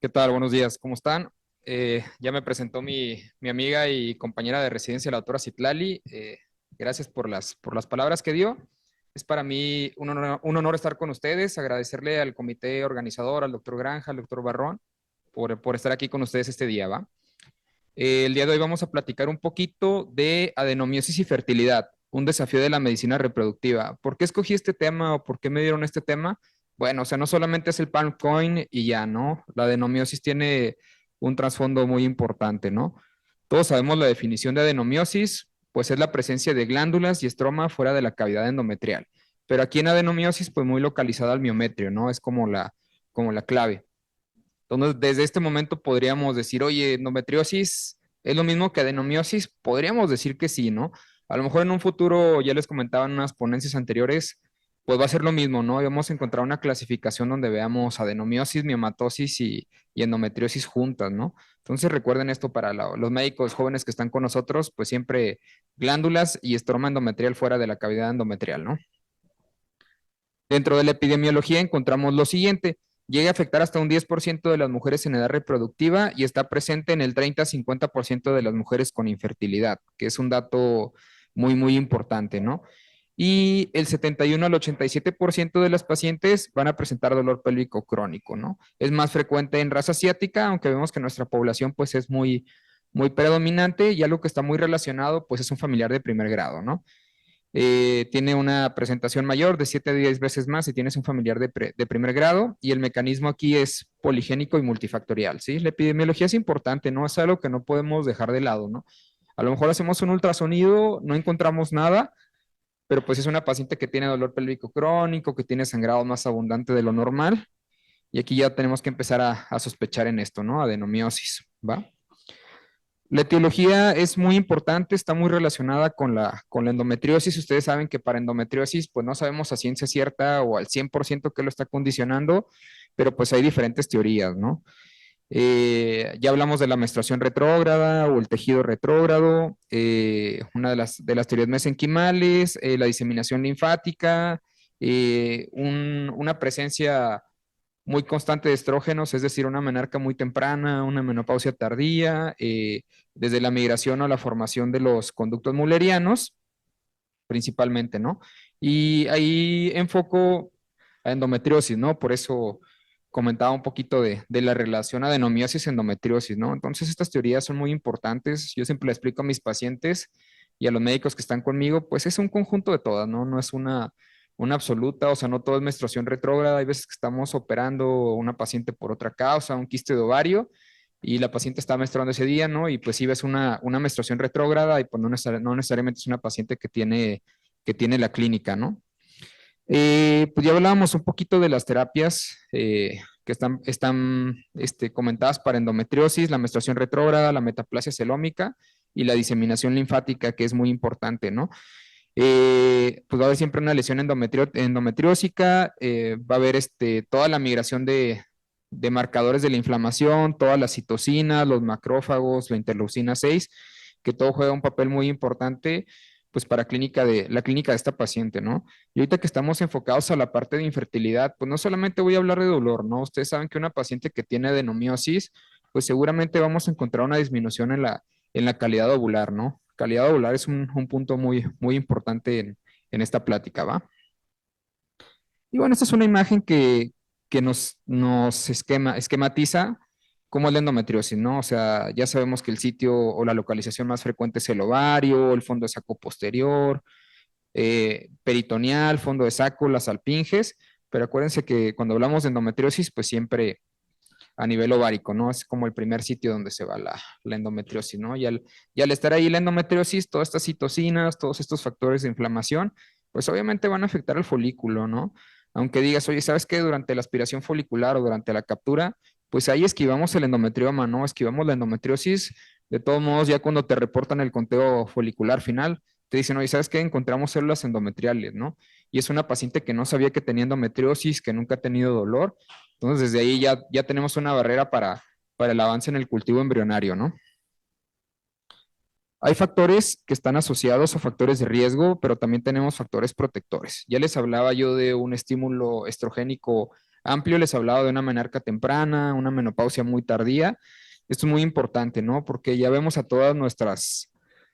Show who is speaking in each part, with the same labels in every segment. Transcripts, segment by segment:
Speaker 1: ¿Qué tal? Buenos días, ¿cómo están? Ya me presentó mi amiga y compañera de residencia, la doctora Citlali. Gracias por las palabras que dio. Es para mí un honor estar con ustedes, agradecerle al comité organizador, al doctor Granja, al doctor Barrón, por estar aquí con ustedes este día, ¿va? El día de hoy vamos a platicar un poquito de adenomiosis y fertilidad, un desafío de la medicina reproductiva. ¿Por qué escogí este tema o por qué me dieron este tema? Bueno, o sea, no solamente es el palm coin y ya, ¿no? La adenomiosis tiene un trasfondo muy importante, ¿no? Todos sabemos la definición de adenomiosis, pues es la presencia de glándulas y estroma fuera de la cavidad endometrial. Pero aquí en adenomiosis, pues muy localizada al miometrio, ¿no? Es como la clave. Entonces, desde este momento podríamos decir, oye, endometriosis es lo mismo que adenomiosis. Podríamos decir que sí, ¿no? A lo mejor en un futuro, ya les comentaba en unas ponencias anteriores, pues va a ser lo mismo, ¿no? Y vamos a encontrar una clasificación donde veamos adenomiosis, miomatosis y endometriosis juntas, ¿no? Entonces recuerden esto para los médicos jóvenes que están con nosotros, pues siempre glándulas y estroma endometrial fuera de la cavidad endometrial, ¿no? Dentro de la epidemiología encontramos lo siguiente: llega a afectar hasta un 10% de las mujeres en edad reproductiva y está presente en el 30-50% de las mujeres con infertilidad, que es un dato muy, muy importante, ¿no? Y el 71 al 87% de las pacientes van a presentar dolor pélvico crónico, ¿no? Es más frecuente en raza asiática, aunque vemos que nuestra población pues es muy, muy predominante, y algo que está muy relacionado pues es un familiar de primer grado, ¿no? Tiene una presentación mayor de 7 a 10 veces más si tienes un familiar de primer grado, y el mecanismo aquí es poligénico y multifactorial, ¿sí? La epidemiología es importante, ¿no? Es algo que no podemos dejar de lado, ¿no? A lo mejor hacemos un ultrasonido, no encontramos nada, pero pues es una paciente que tiene dolor pélvico crónico, que tiene sangrado más abundante de lo normal, y aquí ya tenemos que empezar a sospechar en esto, ¿no? Adenomiosis, ¿va? La etiología es muy importante, está muy relacionada con la endometriosis. Ustedes saben que para endometriosis, pues no sabemos a ciencia cierta o al 100% qué lo está condicionando, pero pues hay diferentes teorías, ¿no? Ya hablamos de la menstruación retrógrada o el tejido retrógrado, una de las teorías mesenquimales, la diseminación linfática, una presencia muy constante de estrógenos, es decir, una menarca muy temprana, una menopausia tardía, desde la migración o la formación de los conductos mullerianos, principalmente, ¿no? Y ahí enfoco a endometriosis, ¿no? Por eso comentaba un poquito de la relación adenomiosis-endometriosis, ¿no? Entonces, estas teorías son muy importantes. Yo siempre le explico a mis pacientes y a los médicos que están conmigo, pues es un conjunto de todas, ¿no? No es una absoluta, o sea, no todo es menstruación retrógrada. Hay veces que estamos operando una paciente por otra causa, un quiste de ovario, y la paciente está menstruando ese día, ¿no? Y pues si ves una menstruación retrógrada, y pues no necesariamente es una paciente que tiene la clínica, ¿no? Pues ya hablábamos un poquito de las terapias que están comentadas para endometriosis, la menstruación retrógrada, la metaplasia celómica y la diseminación linfática, que es muy importante, ¿no? Pues va a haber siempre una lesión endometriósica, va a haber toda la migración de marcadores de la inflamación, todas las citocinas, los macrófagos, la interleucina 6, que todo juega un papel muy importante pues para la clínica de esta paciente, ¿no? Y ahorita que estamos enfocados a la parte de infertilidad, pues no solamente voy a hablar de dolor, ¿no? Ustedes saben que una paciente que tiene adenomiosis, pues seguramente vamos a encontrar una disminución en la calidad ovular, ¿no? Calidad ovular es un punto muy, muy importante en esta plática, ¿va? Y bueno, esta es una imagen que nos esquematiza cómo es la endometriosis, ¿no? O sea, ya sabemos que el sitio o la localización más frecuente es el ovario, el fondo de saco posterior, peritoneal, fondo de saco, las alpinges, pero acuérdense que cuando hablamos de endometriosis, pues siempre a nivel ovárico, ¿no? Es como el primer sitio donde se va la endometriosis, ¿no? Y al estar ahí la endometriosis, todas estas citocinas, todos estos factores de inflamación, pues obviamente van a afectar al folículo, ¿no? Aunque digas, oye, ¿sabes qué? Durante la aspiración folicular o durante la captura, pues ahí esquivamos el endometrioma, ¿no? Esquivamos la endometriosis. De todos modos, ya cuando te reportan el conteo folicular final, te dicen, oye, ¿sabes qué? Encontramos células endometriales, ¿no? Y es una paciente que no sabía que tenía endometriosis, que nunca ha tenido dolor. Entonces, desde ahí ya tenemos una barrera para el avance en el cultivo embrionario, ¿no? Hay factores que están asociados a factores de riesgo, pero también tenemos factores protectores. Ya les hablaba yo de un estímulo estrogénico amplio, les hablaba de una menarca temprana, una menopausia muy tardía. Esto es muy importante, ¿no? Porque ya vemos a todas nuestras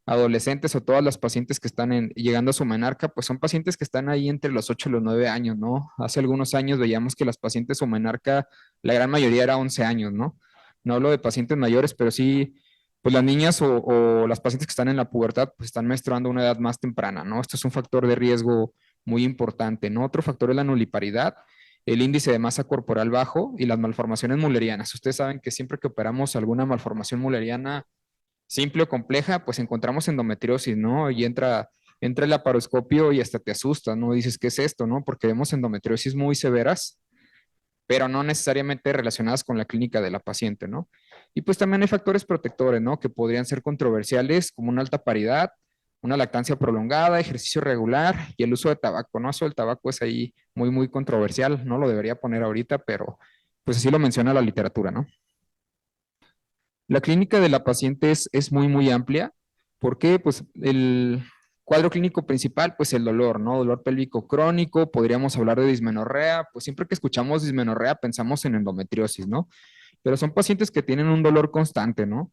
Speaker 1: adolescentes o todas las pacientes que están llegando a su menarca, pues son pacientes que están ahí entre los 8 y los 9 años, ¿no? Hace algunos años veíamos que las pacientes su menarca, la gran mayoría era 11 años, ¿no? No hablo de pacientes mayores, pero sí, pues las niñas o las pacientes que están en la pubertad, pues están menstruando a una edad más temprana, ¿no? Esto es un factor de riesgo muy importante, ¿no? Otro factor es la nuliparidad, el índice de masa corporal bajo y las malformaciones mullerianas. Ustedes saben que siempre que operamos alguna malformación mulleriana, simple o compleja, pues encontramos endometriosis, ¿no? Y entra el laparoscopio y hasta te asusta, ¿no? Dices, ¿qué es esto, no? Porque vemos endometriosis muy severas, pero no necesariamente relacionadas con la clínica de la paciente, ¿no? Y pues también hay factores protectores, ¿no? Que podrían ser controversiales, como una alta paridad, una lactancia prolongada, ejercicio regular y el uso de tabaco, ¿no? Eso del tabaco es ahí muy, muy controversial, no lo debería poner ahorita, pero pues así lo menciona la literatura, ¿no? La clínica de la paciente es muy, muy amplia. ¿Por qué? Pues el cuadro clínico principal, pues el dolor, ¿no? Dolor pélvico crónico, podríamos hablar de dismenorrea, pues siempre que escuchamos dismenorrea pensamos en endometriosis, ¿no? Pero son pacientes que tienen un dolor constante, ¿no?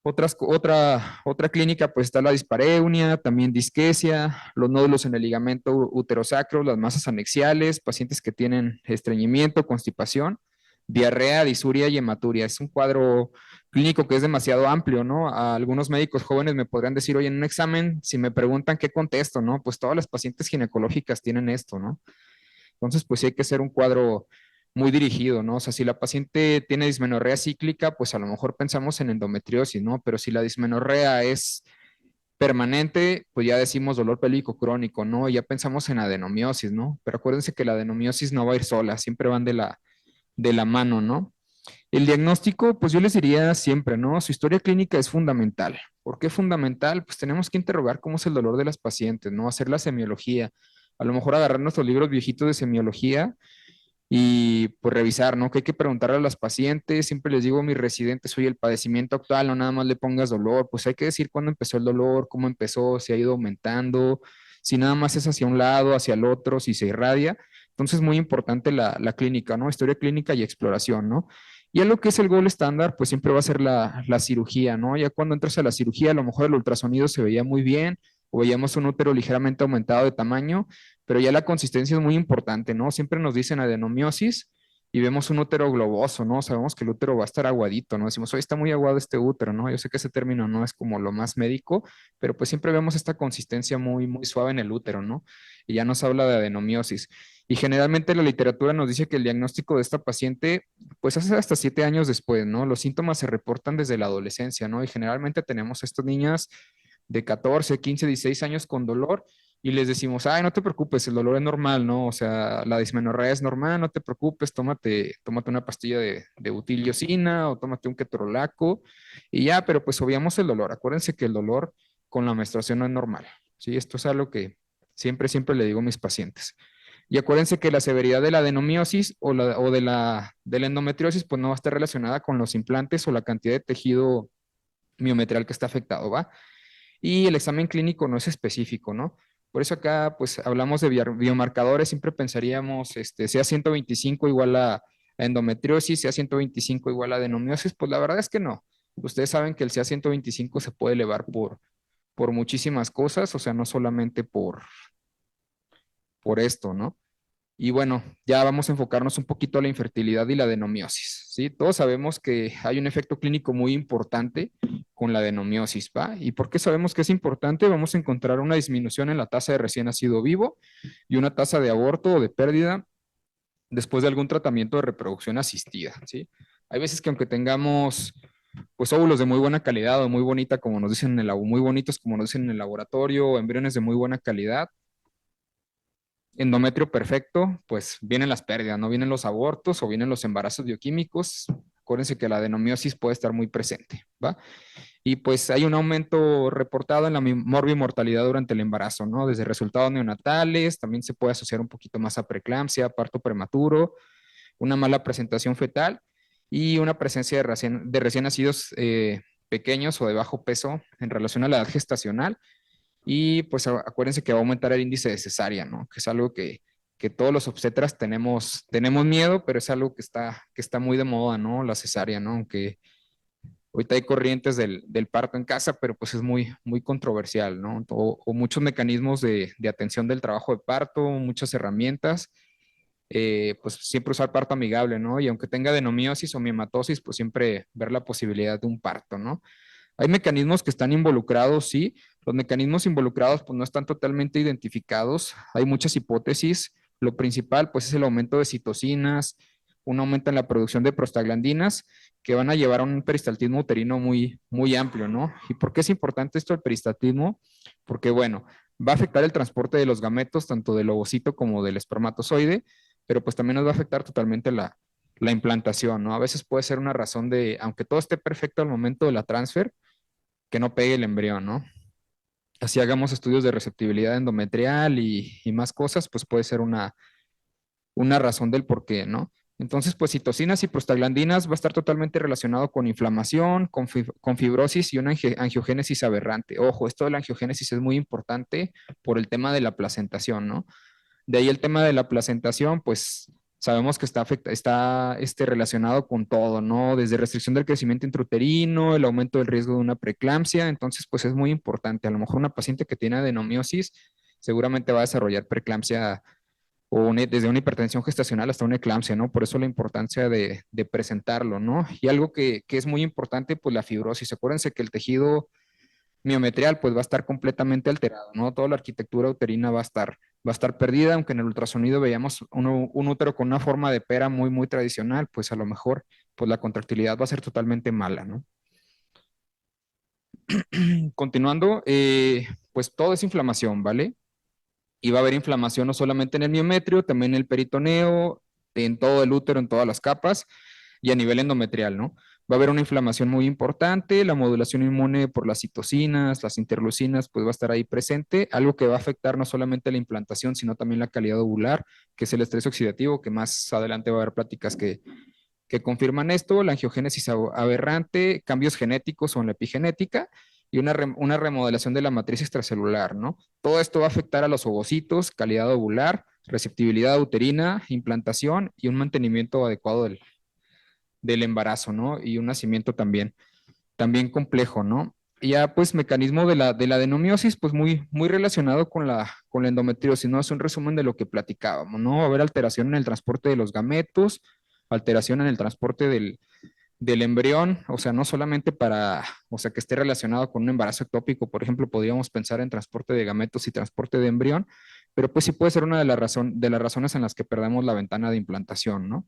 Speaker 1: Otra clínica, pues está la dispareunia, también disquesia, los nódulos en el ligamento uterosacro, las masas anexiales, pacientes que tienen estreñimiento, constipación, diarrea, disuria y hematuria. Es un cuadro clínico que es demasiado amplio, ¿no? A algunos médicos jóvenes me podrían decir, oye, en un examen, si me preguntan qué contesto, ¿no? Pues todas las pacientes ginecológicas tienen esto, ¿no? Entonces, pues sí hay que hacer un cuadro muy dirigido, ¿no? O sea, si la paciente tiene dismenorrea cíclica, pues a lo mejor pensamos en endometriosis, ¿no? Pero si la dismenorrea es permanente, pues ya decimos dolor pélvico crónico, ¿no? Ya pensamos en adenomiosis, ¿no? Pero acuérdense que la adenomiosis no va a ir sola, siempre van de la mano, ¿no? El diagnóstico, pues yo les diría siempre, ¿no? Su historia clínica es fundamental. ¿Por qué fundamental? Pues tenemos que interrogar cómo es el dolor de las pacientes, ¿no? Hacer la semiología. A lo mejor agarrar nuestros libros viejitos de semiología y pues revisar, ¿no? Que hay que preguntarle a las pacientes, siempre les digo a mis residentes, oye, el padecimiento actual, no nada más le pongas dolor, pues hay que decir cuándo empezó el dolor, cómo empezó, si ha ido aumentando, si nada más es hacia un lado, hacia el otro, si se irradia. Entonces, muy importante la clínica, ¿no? Historia clínica y exploración, ¿no? Y a lo que es el gol estándar, pues siempre va a ser la cirugía, ¿no? Ya cuando entras a la cirugía, a lo mejor el ultrasonido se veía muy bien, o veíamos un útero ligeramente aumentado de tamaño, pero ya la consistencia es muy importante, ¿no? Siempre nos dicen adenomiosis y vemos un útero globoso, ¿no? Sabemos que el útero va a estar aguadito, ¿no? Decimos, hoy está muy aguado este útero, ¿no? Yo sé que ese término no es como lo más médico, pero pues siempre vemos esta consistencia muy, muy suave en el útero, ¿no? Y ya nos habla de adenomiosis. Y generalmente la literatura nos dice que el diagnóstico de esta paciente, pues hace hasta 7 años después, ¿no? Los síntomas se reportan desde la adolescencia, ¿no? Y generalmente tenemos a estas niñas de 14, 15, 16 años con dolor y les decimos, ay, no te preocupes, el dolor es normal, ¿no? O sea, la dismenorrea es normal, no te preocupes, tómate una pastilla de utiliosina o tómate un ketorolaco y ya, pero pues obviamos el dolor. Acuérdense que el dolor con la menstruación no es normal, ¿sí? Esto es algo que siempre, siempre le digo a mis pacientes. Y acuérdense que la severidad de la adenomiosis o de la endometriosis, pues no va a estar relacionada con los implantes o la cantidad de tejido miometrial que está afectado, ¿va? Y el examen clínico no es específico, ¿no? Por eso acá, pues, hablamos de biomarcadores, siempre pensaríamos, sea 125 igual a endometriosis, sea 125 igual a adenomiosis, pues la verdad es que no. Ustedes saben que el CA 125 se puede elevar por muchísimas cosas, o sea, no solamente por esto, ¿no? Y bueno, ya vamos a enfocarnos un poquito a la infertilidad y la adenomiosis, ¿sí? Todos sabemos que hay un efecto clínico muy importante con la adenomiosis, ¿va? ¿Y por qué sabemos que es importante? Vamos a encontrar una disminución en la tasa de recién nacido vivo y una tasa de aborto o de pérdida después de algún tratamiento de reproducción asistida, ¿sí? Hay veces que aunque tengamos pues óvulos de muy buena calidad o muy bonita, como nos dicen en el, muy bonitos, como nos dicen en el laboratorio, o embriones de muy buena calidad, endometrio perfecto, pues vienen las pérdidas, no vienen los abortos o vienen los embarazos bioquímicos. Acuérdense que la adenomiosis puede estar muy presente, ¿va? Y pues hay un aumento reportado en la morbimortalidad durante el embarazo, ¿no? Desde resultados neonatales, también se puede asociar un poquito más a preeclampsia, parto prematuro, una mala presentación fetal y una presencia de recién nacidos pequeños o de bajo peso en relación a la edad gestacional y pues acuérdense que va a aumentar el índice de cesárea, ¿no? Que es algo que que todos los obstetras tenemos miedo, pero es algo que está muy de moda, ¿no? La cesárea, ¿no? Aunque ahorita hay corrientes del parto en casa, pero pues es muy controversial, ¿no? O muchos mecanismos de atención del trabajo de parto, muchas herramientas, pues siempre usar parto amigable, ¿no? Y aunque tenga adenomiosis o miomatosis, pues siempre ver la posibilidad de un parto, ¿no? Hay mecanismos que están involucrados, sí. Los mecanismos involucrados pues no están totalmente identificados. Hay muchas hipótesis. Lo principal pues es el aumento de citocinas, un aumento en la producción de prostaglandinas que van a llevar a un peristaltismo uterino muy amplio, ¿no? ¿Y por qué es importante esto del peristaltismo? Porque, bueno, va a afectar el transporte de los gametos, tanto del ovocito como del espermatozoide, pero pues también nos va a afectar totalmente la implantación, ¿no? A veces puede ser una razón de, aunque todo esté perfecto al momento de la transfer, que no pegue el embrión, ¿no? Así hagamos estudios de receptibilidad endometrial y más cosas, pues puede ser una razón del por qué, ¿no? Entonces, pues citocinas y prostaglandinas va a estar totalmente relacionado con inflamación, con fibrosis y una angiogénesis aberrante. Ojo, esto de la angiogénesis es muy importante por el tema de la placentación, ¿no? De ahí el tema de la placentación, pues sabemos que está relacionado con todo, ¿no? Desde restricción del crecimiento intrauterino, el aumento del riesgo de una preeclampsia, entonces pues es muy importante. A lo mejor una paciente que tiene adenomiosis seguramente va a desarrollar preeclampsia desde una hipertensión gestacional hasta una eclampsia, ¿no? Por eso la importancia de presentarlo, ¿no? Y algo que es muy importante, pues la fibrosis. Acuérdense que el tejido miometrial pues va a estar completamente alterado, ¿no? Toda la arquitectura uterina va a estar perdida, aunque en el ultrasonido veíamos un útero con una forma de pera muy tradicional, pues a lo mejor pues la contractilidad va a ser totalmente mala, ¿no? Continuando, pues todo es inflamación, ¿vale? Y va a haber inflamación no solamente en el miometrio, también en el peritoneo, en todo el útero, en todas las capas y a nivel endometrial, ¿no? Va a haber una inflamación muy importante, la modulación inmune por las citocinas, las interleucinas, pues va a estar ahí presente, algo que va a afectar no solamente la implantación, sino también la calidad ovular, que es el estrés oxidativo, que más adelante va a haber pláticas que confirman esto, la angiogénesis aberrante, cambios genéticos o en la epigenética y una remodelación de la matriz extracelular, ¿no? Todo esto va a afectar a los ovocitos, calidad ovular, receptibilidad uterina, implantación y un mantenimiento adecuado del embarazo, ¿no? Y un nacimiento también complejo, ¿no? Y ya pues mecanismo de la adenomiosis, pues muy relacionado con la endometriosis, ¿no? Es un resumen de lo que platicábamos, ¿no? Va a haber alteración en el transporte de los gametos, alteración en el transporte del embrión, o sea, no solamente o sea, que esté relacionado con un embarazo ectópico, por ejemplo, podríamos pensar en transporte de gametos y transporte de embrión, pero pues sí puede ser una de las razones en las que perdemos la ventana de implantación, ¿no?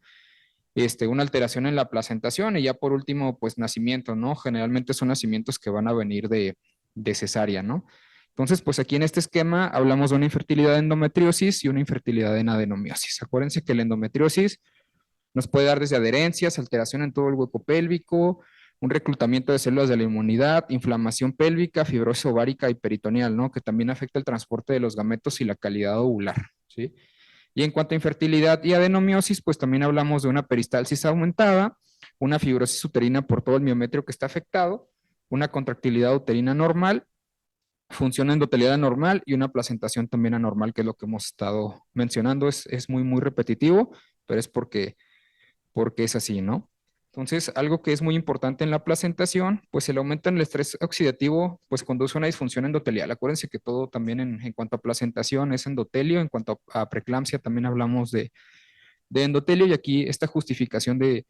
Speaker 1: Una alteración en la placentación y ya por último, pues nacimiento, ¿no? Generalmente son nacimientos que van a venir de cesárea, ¿no? Entonces, pues aquí en este esquema hablamos de una infertilidad en endometriosis y una infertilidad en adenomiosis. Acuérdense que la endometriosis nos puede dar desde adherencias, alteración en todo el hueco pélvico, un reclutamiento de células de la inmunidad, inflamación pélvica, fibrosis ovárica y peritoneal, ¿no? Que también afecta el transporte de los gametos y la calidad ovular, ¿sí? Y en cuanto a infertilidad y adenomiosis, pues también hablamos de una peristalsis aumentada, una fibrosis uterina por todo el miometrio que está afectado, una contractilidad uterina normal, función endotelial normal y una placentación también anormal, que es lo que hemos estado mencionando. Es muy repetitivo, pero es porque es así, ¿no? Entonces, algo que es muy importante en la placentación, pues el aumento en el estrés oxidativo, pues conduce a una disfunción endotelial. Acuérdense que todo también en cuanto a placentación es endotelio, en cuanto a preeclampsia también hablamos de endotelio y aquí esta justificación de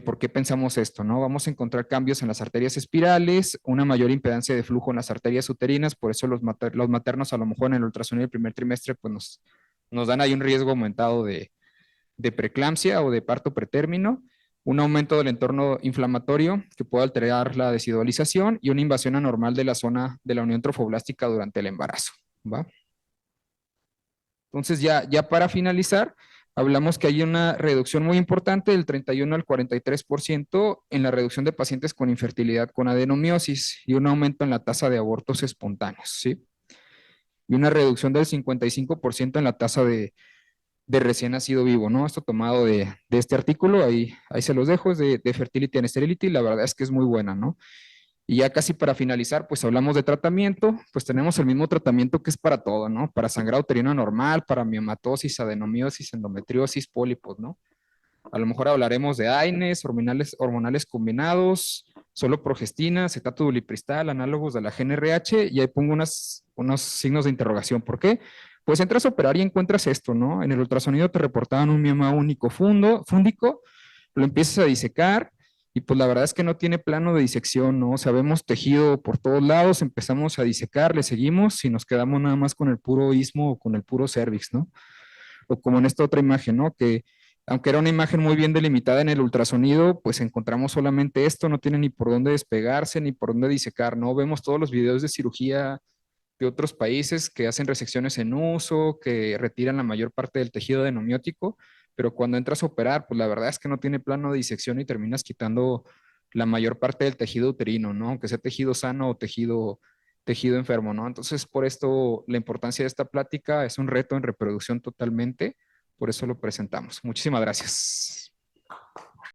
Speaker 1: por qué pensamos esto, ¿no? Vamos a encontrar cambios en las arterias espirales, una mayor impedancia de flujo en las arterias uterinas, por eso los maternos a lo mejor en el ultrasonido del primer trimestre, pues nos dan ahí un riesgo aumentado de preeclampsia o de parto pretérmino, un aumento del entorno inflamatorio que puede alterar la desidualización y una invasión anormal de la zona de la unión trofoblástica durante el embarazo, ¿va? Entonces ya para finalizar, hablamos que hay una reducción muy importante del 31 al 43% en la reducción de pacientes con infertilidad con adenomiosis y un aumento en la tasa de abortos espontáneos, ¿sí? Y una reducción del 55% en la tasa de recién nacido vivo, ¿no? Esto tomado de este artículo, ahí se los dejo, es de Fertility and Sterility, la verdad es que es muy buena, ¿no? Y ya casi para finalizar, pues hablamos de tratamiento, pues tenemos el mismo tratamiento que es para todo, ¿no? Para sangrado uterino normal, para miomatosis, adenomiosis, endometriosis, pólipos, ¿no? A lo mejor hablaremos de AINES, hormonales combinados, solo progestina, acetato dulipristal, análogos de la GnRH, y ahí pongo unos signos de interrogación. ¿Por qué? Pues entras a operar y encuentras esto, ¿no? En el ultrasonido te reportaban un mioma único fúndico, lo empiezas a disecar y pues la verdad es que no tiene plano de disección, ¿no? O sea, vemos tejido por todos lados, empezamos a disecar, le seguimos y nos quedamos nada más con el puro istmo o con el puro cervix, ¿no? O como en esta otra imagen, ¿no? Que aunque era una imagen muy bien delimitada en el ultrasonido, pues encontramos solamente esto, no tiene ni por dónde despegarse, ni por dónde disecar, ¿no? Vemos todos los videos de cirugía de otros países que hacen resecciones en uso, que retiran la mayor parte del tejido adenomiótico, pero cuando entras a operar, pues la verdad es que no tiene plano de disección y terminas quitando la mayor parte del tejido uterino, ¿no? Aunque sea tejido sano o tejido enfermo, ¿no? Entonces, por esto, la importancia de esta plática es un reto en reproducción totalmente, por eso lo presentamos. Muchísimas gracias.